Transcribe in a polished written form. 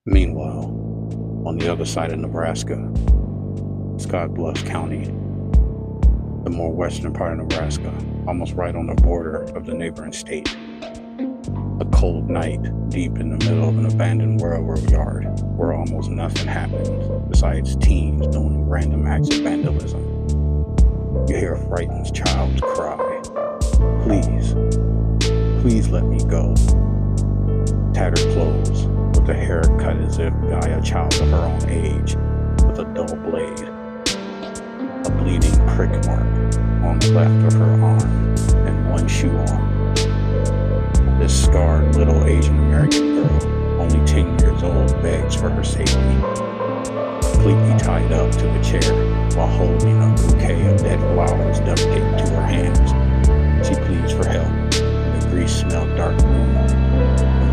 Meanwhile, on the other side of Nebraska, Scott Bluffs County, the more western part of Nebraska, almost right on the border of the neighboring state. A cold night deep in the middle of an abandoned railroad yard where almost nothing happens besides teens doing random acts of vandalism. You hear a frightened child's cry, "Please, please let me go." Tattered clothes, with the hair cut as if by a child of her own age, with a dull blade. A bleeding prick mark on the left of her arm, and one shoe on. This scarred little Asian American girl, only 10 years old, begs for her safety. Completely tied up to the chair while holding a bouquet of dead flowers duct taped to her hands, she pleads for help in the grease-smelled dark room.